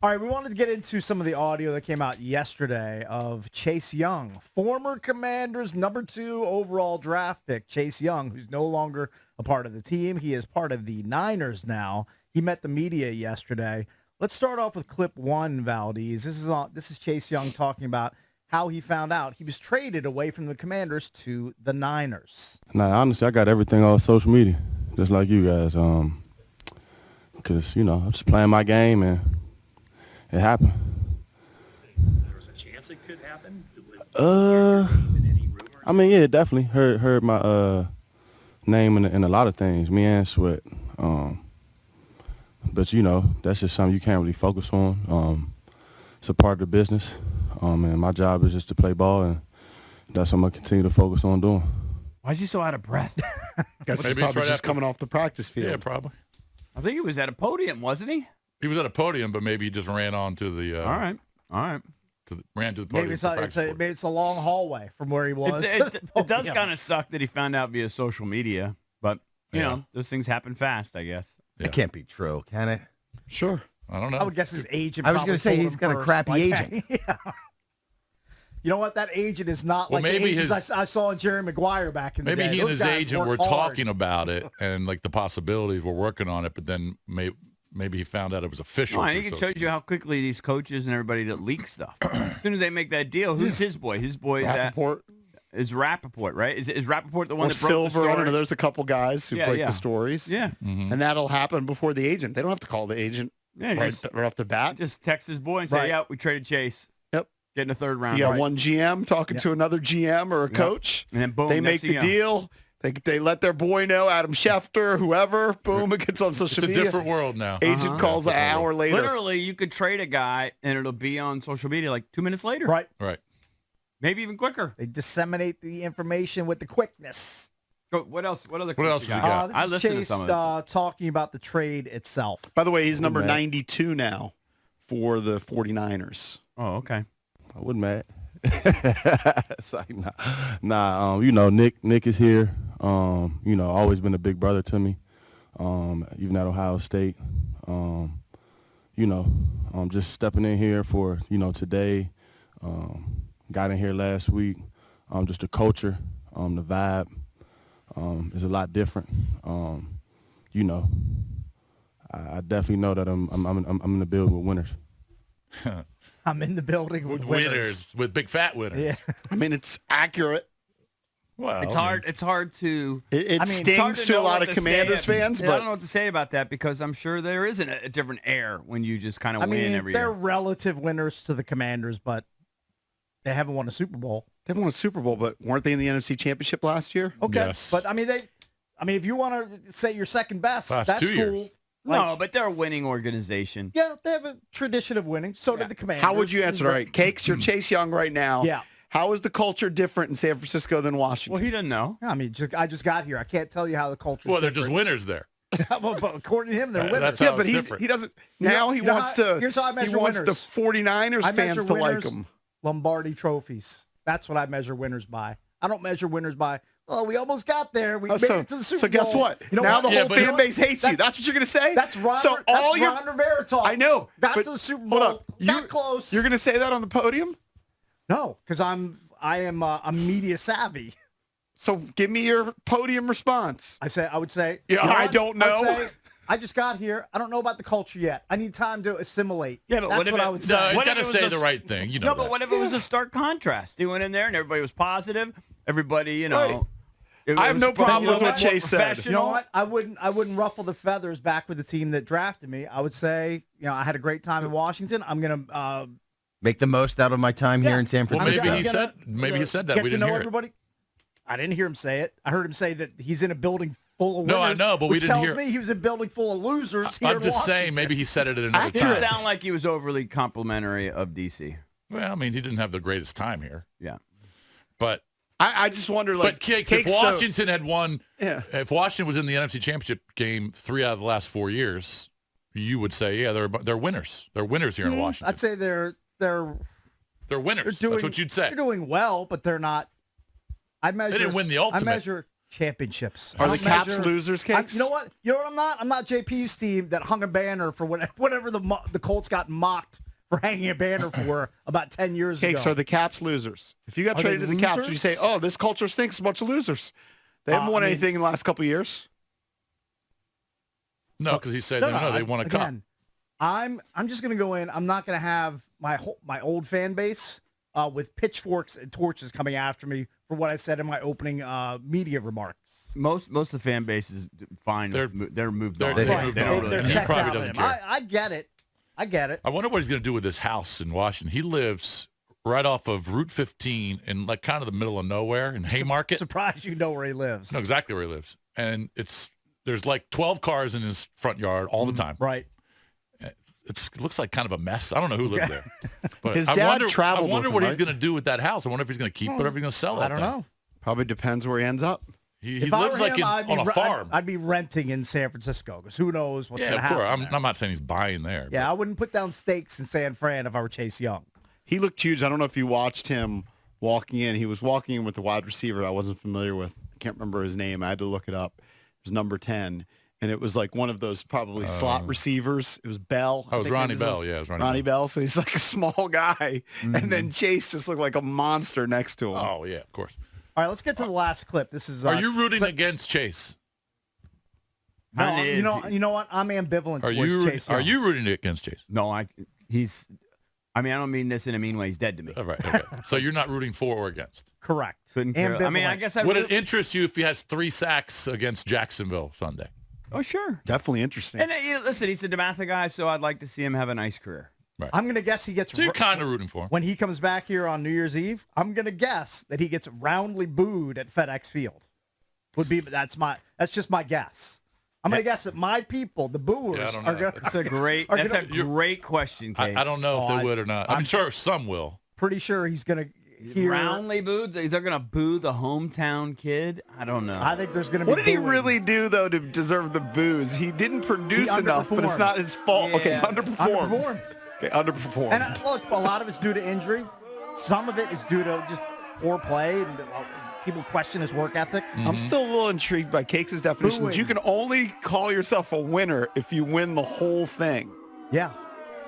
All right, we wanted to get into some of the audio that came out yesterday of Chase Young, former Commanders' number 2 overall draft pick, Chase Young, who's no longer a part of the team. He is part of the Niners now. He met the media yesterday. Let's start off with clip 1, Valdez. This is Chase Young talking about how he found out he was traded away from the Commanders to the Niners. Nah, honestly, I got everything on social media, just like you guys. Because, I'm just playing my game, and it happened. There was a chance it could happen? Yeah, definitely. Heard my name in a lot of things, me and Sweat. But, that's just something you can't really focus on. It's a part of the business. And my job is just to play ball, and that's what I'm going to continue to focus on doing. Why is he so out of breath? Guess he's Maybe probably right just after. coming off the practice field. Yeah, probably. I think he was at a podium, wasn't he? He was at a podium, but maybe he just ran on to the. All right. Ran to the podium. Maybe it's a long hallway from where he was. It does kind of suck that he found out via social media, but you Yeah. know those things happen fast, I guess. Yeah. It can't be true, can it? Sure. I don't know. I would guess his agent. I was going to say he's got a crappy agent. Yeah. You know what? That agent is not Well, like maybe the agents I saw in Jerry Maguire back in the Maybe day. he and Those his guys agent work were hard. talking about it and like the possibilities. We're working on it, but then maybe he found out it was official. No, I think it shows you how quickly these coaches and everybody that leak stuff. As soon as they make that deal, who's his boy? His boy Rappaport. is Rappaport, right? Is Rappaport the one Or that broke Silver. the story? I don't know. There's a couple guys who break the stories. Yeah. And that'll happen before the agent. They don't have to call the agent Yeah, right off the bat. just text his boy and say, Right. "Yeah, we traded Chase. Yep. Getting a third round." You got Right. one GM talking to another GM or a coach. And then boom, They next make thing the you know. deal. They let their boy know, Adam Schefter, whoever. Boom, it gets on It's social a media. different world now. Agent calls an hour later. Literally, you could trade a guy and it'll be on social media like 2 minutes later. Right. Right. Maybe even quicker. They disseminate the information with the quickness. Go, what else? What other? What else clips has he got? This I is listened to Chase some of it. talking about the trade itself. By the way, he's number man. 92 now for the 49ers. Oh, okay. I wasn't mad. It's like, Nick is here. Always been a big brother to me. Even at Ohio State. Just stepping in here for, today. Got in here last week. Just the culture, the vibe is a lot different. I definitely know that I'm in the building with winners. I'm in the building with Winners, with big fat winners. Yeah. I mean, it's accurate. Well, It's hard. It's hard to. It I mean, stings it's hard to a know lot what of to Commanders say. fans, I but don't know what to say about that because I'm sure there isn't a different air when you just kind of I win mean, every they're year. relative winners to the Commanders, but they haven't won a Super Bowl. they won a Super Bowl, but weren't they in the NFC Championship last year? Okay. Yes. But, if you want to say you're second best, Last that's 2 cool. years. No, but they're a winning organization. Yeah, they have a tradition of winning. So did the Commanders. How would you answer? All right, Cakes, you're Chase Young right now. Yeah. How is the culture different in San Francisco than Washington? Well, he doesn't know. I mean, I just got here. I can't tell you how the culture. Well, they're just winners there. But according to him, they're winners. That's yeah, how but it's he different. doesn't. You know- Now he you know wants how- to. here's how I He measure wants winners. the 49ers I fans measure to like winners him. Lombardi trophies. That's what I measure winners by. I don't measure winners by, oh, we almost got there. We made it to the Super so Bowl. guess what? You know now what? the Yeah, whole but fan you know base hates you. That's what you're going to say? That's Ron, So all that's your Ron Rivera talk. I know. Got but to the Super hold Bowl. on. Got close. You're going to say that on the podium? No, because I am media savvy. So give me your podium response. I would say. Yeah, you know I what? don't I'd know. say, I just got here. I don't know about the culture yet. I need time to assimilate. Yeah, but that's what if what it- I would No, say. he's What got if to it was say a- the right thing. You know No, but that. what if it was a stark contrast? He went in there and everybody was positive. Everybody, Right. it I have was no problem probably with what more Chase said. professional. You know what? I wouldn't ruffle the feathers back with the team that drafted me. I would say, I had a great time in Washington. I'm gonna Make the most out of my time here in San Well, Francisco. maybe he said that. Get We to didn't know hear it. everybody. I didn't hear him say it. I heard him say that he's in a building full of No, winners. I know, but we which didn't tells hear- me he was in a building full of losers here I'm in just saying, Washington. maybe he said it at another It didn't time. sound like he was overly complimentary of DC. Well, I mean, he didn't have the greatest time here, Yeah. but I just wonder, like, but Cakes, Cakes, if so- Washington had won, Yeah. if Washington was in the NFC Championship game 3 out of the last 4 years, you would say, yeah, they're winners. They're winners here in Washington. I'd say they're They're winners. doing. That's what you'd say. They're doing well, but they're not. I measure. didn't win the ultimate. I measure. championships. Are I the don't Caps measure- losers, Cakes? You know what? You know what I'm not? I'm not JP's team that hung a banner for whatever the Colts got mocked for hanging a banner for about 10 years Cakes, ago. are the Caps losers? If you got Are they traded to the Caps, would you losers? say, oh, this culture stinks, a bunch of losers? They haven't won anything in the last couple of years. No, because he said no, they want to come. Again, I'm just going to go in. I'm not going to have my old fan base with pitchforks and torches coming after me for what I said in my opening media remarks. Most of the fan base is fine. They're moved on. They They moved don't on. really And he checked probably out doesn't with him. care. I get it. I get it. I wonder what he's going to do with this house in Washington. He lives right off of Route 15 in like kind of the middle of nowhere in Haymarket. Surprised you know where he lives. I know exactly where he lives. And there's like 12 cars in his front yard all the time. Right. It looks like kind of a mess. I don't know who lived there. But His I dad wonder traveled what with him, he's right? going to do with that house. I wonder if he's going to keep it or if he's going to sell it. I don't know. Probably depends where he ends up. He If I lives were like him, I'd be on a farm. I'd be renting in San Francisco because who knows what's Yeah, going of to course. happen. I'm not saying he's buying there. Yeah, I wouldn't put down stakes in San Fran if I were Chase Young. He looked huge. I don't know if you watched him walking in. He was walking in with the wide receiver I wasn't familiar with. I can't remember his name. I had to look it up. It was number 10. And it was like one of those probably slot receivers. It was Bell. Oh, it was I think Ronnie his- Bell. Yeah, it was Ronnie Bell. So he's like a small guy. And then Chase just looked like a monster next to him. Oh, yeah, of course. All right, let's get to the last clip. This is. Are you rooting against Chase? No, Kinda you is. know, you know what? I'm ambivalent Are towards you Chase Young. are you rooting against Chase? No, I don't mean this in a mean way. He's dead to me. All right. Okay. So you're not rooting for or against. Correct? Couldn't care. I mean, I Ambivalent. guess I Would it interest you if he has 3 sacks against Jacksonville Sunday? Oh, sure. Definitely interesting. And listen, he's a DeMatha guy, so I'd like to see him have a nice career. I'm going to guess he gets. So you're kind of rooting for him. When he comes back here on New Year's Eve, I'm going to guess that he gets roundly booed at FedEx Field. That's just my guess. I'm going to guess that my people, the booers, Yeah, I don't are know. going That's a great. Are That's a gonna- great question, Kate. I don't know if they would or not. I'm sure some will. pretty sure he's going to hear. Roundly booed. They're going to boo the hometown kid. I don't know. I think there's going to be. What did he booing. really do, though, to deserve the booze? He didn't produce He enough, but it's underperformed. not his fault. Okay, Yeah. underperformed. Underperformed. Okay, underperformed. And look, a lot of it's due to injury. Some of it is due to just poor play and people question his work ethic. I'm still a little intrigued by Cakes' definitions. Booing. You can only call yourself a winner if you win the whole thing. Yeah.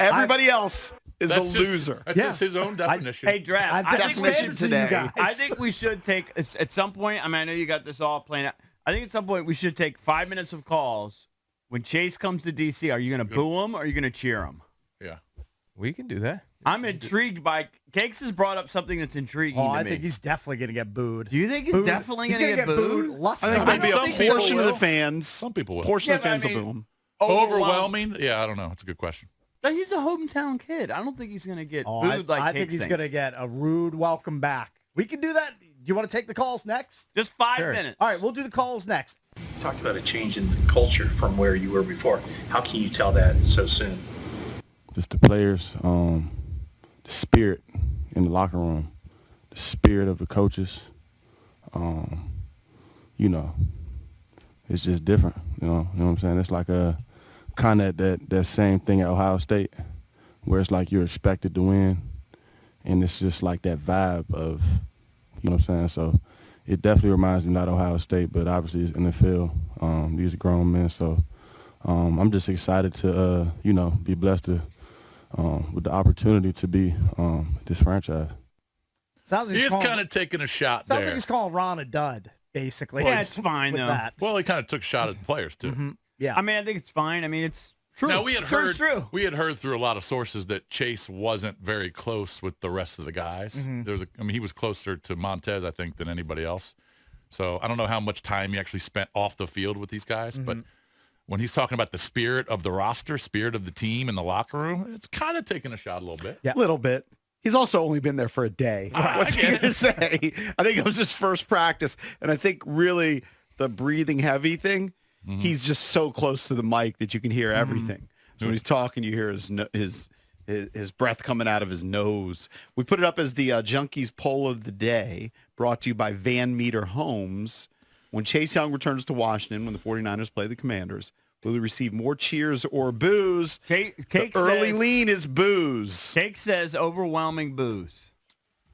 Everybody else is That's a just, loser. That's Yeah. just his own definition. Hey, Draft. I've I think, we definition should, today. guys. I think we should take, at some point, I mean, I know you got this all planned out. I think at some point we should take 5 minutes of calls. When Chase comes to D.C., are you going to boo him or are you going to cheer him? yeah. We can do that. I'm intrigued by, Cakes has brought up something that's intriguing Oh, to I me. think he's definitely going to get booed. Do you think he's Booed. definitely He's going to gonna get booed? lustily. I think maybe some a people portion of the will. fans. Some people will. Portion of the Yeah, fans but I will mean- boo him. Overwhelming? Yeah, I don't know. That's a good question. But he's a hometown kid. I don't think he's going to get Oh, booed like I Cakes think he's thinks. going to get a rude welcome back. We can do that. Do you want to take the calls next? Just 5 Sure. minutes. All right, we'll do the calls next. Talked about a change in the culture from where you were before. How can you tell that so soon? Just the players, the spirit in the locker room, the spirit of the coaches. You know, it's just different. You know what I'm saying? It's like a kind of that same thing at Ohio State, where it's like you're expected to win, and it's just like that vibe of, you know what I'm saying? So it definitely reminds me not Ohio State, but obviously it's NFL. These are grown men, so I'm just excited to be blessed to with the opportunity to be at this franchise. Sounds like He he's is calling, kind of taking a shot sounds there. like he's calling Ron a dud, basically. Yeah, it's fine, with though. that. Well, he kind of took a shot at the players, too. Yeah. I mean, I think it's fine. I mean, it's true. Now, we had Sure, heard it's true. we had heard through a lot of sources that Chase wasn't very close with the rest of the guys. He was closer to Montez, I think, than anybody else. So I don't know how much time he actually spent off the field with these guys, but when he's talking about the spirit of the roster, spirit of the team in the locker room, it's kind of taking a shot a little bit. Yeah. A little bit. He's also only been there for a day. What's he going to say? I think it was his first practice. And I think really the breathing heavy thing, he's just so close to the mic that you can hear everything. So when he's talking, you hear his breath coming out of his nose. We put it up as the Junkies poll of the day, brought to you by Van Meter Homes. When Chase Young returns to Washington, when the 49ers play the Commanders, will he receive more cheers or boos? Cake The early says, lean is boos. Cake says overwhelming booze.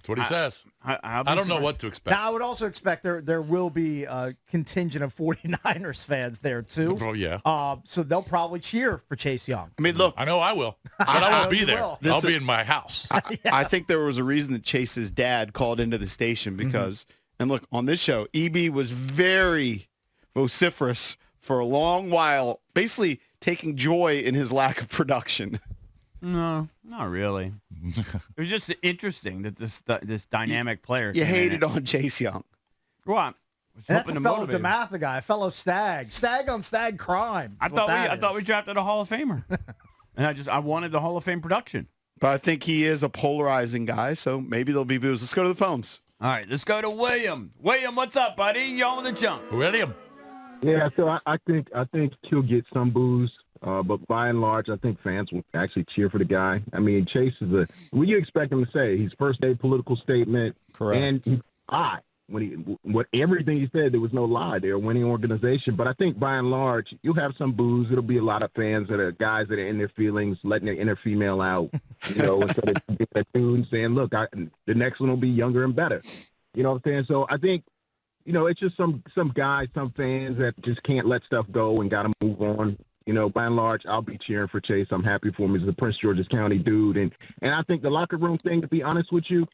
That's what he says. I don't know what to expect. Now, I would also expect there will be a contingent of 49ers fans there, too. Oh, yeah. So they'll probably cheer for Chase Young. I mean, look, I know I will, but I won't be you there. will. I'll be in my house. I think there was a reason that Chase's dad called into the station because, and look, on this show, EB was very vociferous for a long while, basically taking joy in his lack of production. No, not really. It was just interesting that this dynamic player. You came in hated and- on Chase Young. Well, I was And that's hoping a to fellow motivate him. DeMatha guy, a fellow Stag. Stag on Stag crime. I is what that thought we is. drafted a Hall of Famer, and I wanted the Hall of Fame production. But I think he is a polarizing guy, so maybe there'll be boos. Let's go to the phones. All right, let's go to William. William, what's up, buddy? You on the jump? William. Yeah, so I think he'll get some boos, but by and large, I think fans will actually cheer for the guy. I mean, Chase is what do you expect him to say? His first day political statement, Correct. and he lied what everything he said. There was no lie. They're a winning organization, but I think by and large, you'll have some boos. It'll be a lot of fans that are guys that are in their feelings, letting their inner female out, instead of being a tune saying, "Look, the next one will be younger and better." You know what I'm saying? So I think. It's just some guys, some fans that just can't let stuff go and got to move on. By and large, I'll be cheering for Chase. I'm happy for him. He's a Prince George's County dude. And I think the locker room thing, to be honest with you,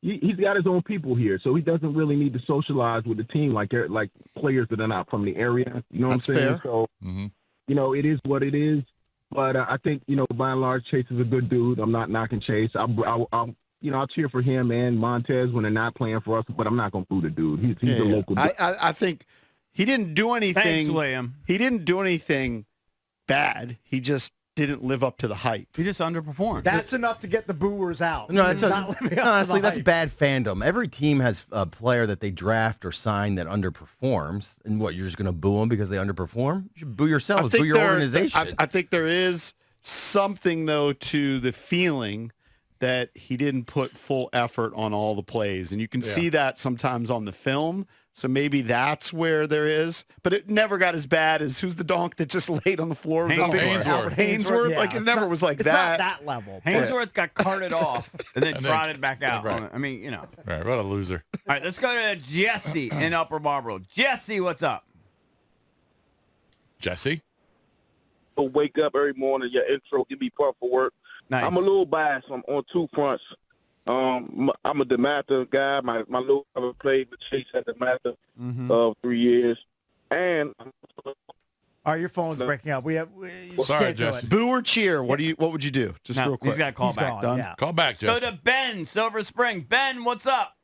he's got his own people here, so he doesn't really need to socialize with the team like players that are not from the area. You know what I'm saying? Fair. So, it is what it is. But I think, by and large, Chase is a good dude. I'm not knocking Chase. I'll cheer for him and Montez when they're not playing for us, but I'm not going to boo the dude. He's a local dude. I think he didn't do anything. Thanks, William. He didn't do anything bad. He just didn't live up to the hype. He just underperformed. That's enough to get the booers out. No, He's not living up to honestly, the that's hype. bad fandom. Every team has a player that they draft or sign that underperforms. And what, you're just going to boo them because they underperform? You should boo yourselves, boo your organization. I think there is something, though, to the feeling that he didn't put full effort on all the plays. And you can see that sometimes on the film. So maybe that's where there is. But it never got as bad as who's the donk that just laid on the floor? Was that big- Hainsworth. Hainsworth? Yeah, Like, it it's never not- was like it's that. not that level. Hainsworth got carted off and then And then- trotted back out. Right. I mean, Right, what a loser. All right, let's go to Jesse in Upper Marlboro. Jesse, what's up? Jesse? Wake up every morning, your intro give me pumped for work. Nice. I'm a little biased. I'm on two fronts. I'm a DeMatha guy. My little brother played with Chase at DeMatha 3 years. And All right, your phone's breaking up. You just Sorry, can't do Jesse. it. Boo or cheer? What would you do? Just No, real quick. he's got a call He's back. gone, Done? yeah. Call back, Go Jesse. to Ben, Silver Spring. Ben, what's up?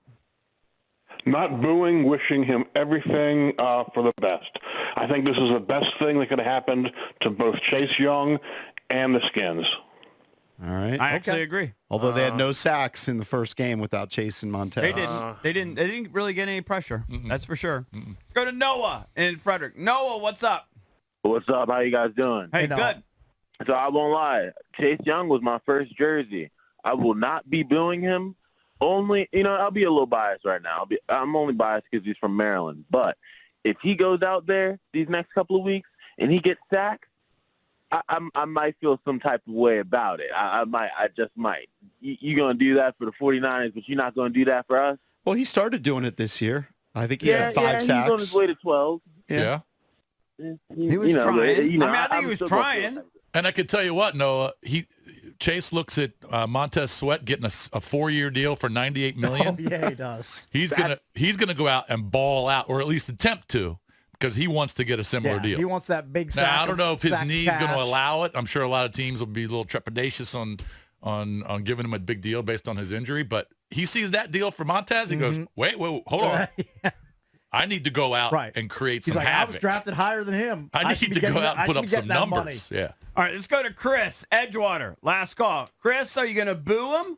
Not booing, wishing him everything for the best. I think this is the best thing that could have happened to both Chase Young and the Skins. All right. I actually agree. Although they had no sacks in the first game without Chase and Montez. They didn't. They didn't really get any pressure. That's for sure. Let's go to Noah in Frederick. Noah, what's up? what's up? How you guys doing? Hey, Noah. good. So I won't lie. Chase Young was my first jersey. I will not be booing him. Only, I'll be a little biased right now. I'm only biased because he's from Maryland. But if he goes out there these next couple of weeks and he gets sacked, I might feel some type of way about it. I just might. You're going to do that for the 49ers, but you're not going to do that for us? Well, he started doing it this year. I think he had 5 sacks. He's on his way to 12. Yeah. He was trying. I think I'm he was still gonna feel trying. that. And I can tell you what, Noah, Chase looks at Montez Sweat getting a 4-year deal for $98 million. Oh, yeah, he does. He's gonna go out and ball out, or at least attempt to, because he wants to get a similar Yeah, deal. he wants that big sack. Now I don't know if his sack knee's going cash. to allow it. I'm sure a lot of teams will be a little trepidatious on giving him a big deal based on his injury. But he sees that deal for Montez. He goes, wait, hold on. Yeah. I need to go out Right. and create He's some like, I havoc. was drafted higher than him. I should need be to go getting- out I and put should up be some getting that money. numbers. Yeah. All right, let's go to Chris Edgewater. Last call. Chris, are you going to boo him?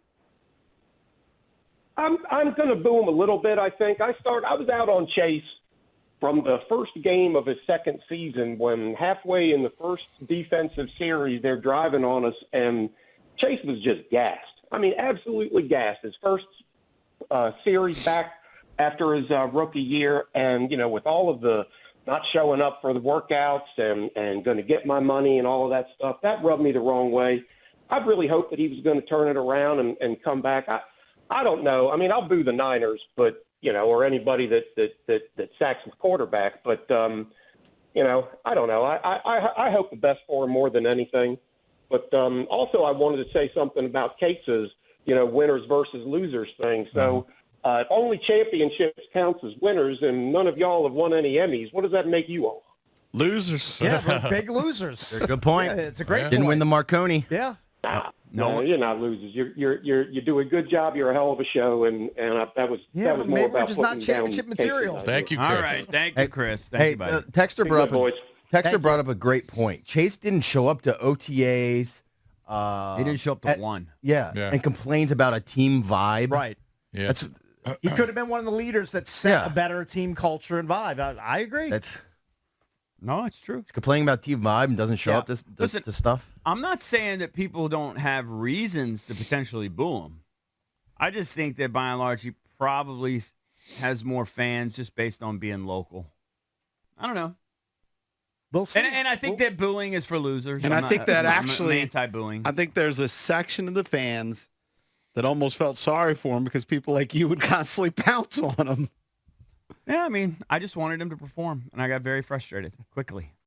I'm going to boo him a little bit, I think. I was out on Chase from the first game of his second season when halfway in the first defensive series, they're driving on us, and Chase was just gassed. I mean, absolutely gassed. His first series back after his rookie year, and, with all of the not showing up for the workouts and going to get my money and all of that stuff, that rubbed me the wrong way. I really hoped that he was going to turn it around and come back. I don't know. I mean, I'll boo the Niners, but or anybody that sacks the quarterback. But I don't know. I hope the best for him more than anything. But also, I wanted to say something about Case's winners versus losers thing. So if only championships counts as winners, and none of y'all have won any Emmys, what does that make you all? Losers. Yeah, we're big losers. Good point. Yeah, it's a great Didn't point. win the Marconi. Yeah. No, you're not losers. You do a good job. You're a hell of a show, and that was but more maybe we're about just not putting championship down material. Casey. Thank you, Chris. All right. Thank you, Chris. Thank Hey, you, buddy. Texter Be brought good, boys. brought up a great point. Chase didn't show up to OTAs. He didn't show up to one. Yeah, Yeah. and complains about a team vibe. Right. Yeah. That's He could have been one of the leaders that set a better team culture and vibe. I agree. No, it's true. He's complaining about team vibe and doesn't show up to Listen, stuff. I'm not saying that people don't have reasons to potentially boo him. I just think that by and large he probably has more fans just based on being local. I don't know. We'll see. And I think that booing is for losers. And I think that actually, anti-booing. I think there's a section of the fans that almost felt sorry for him because people like you would constantly pounce on him. Yeah, I mean, I just wanted him to perform, and I got very frustrated quickly.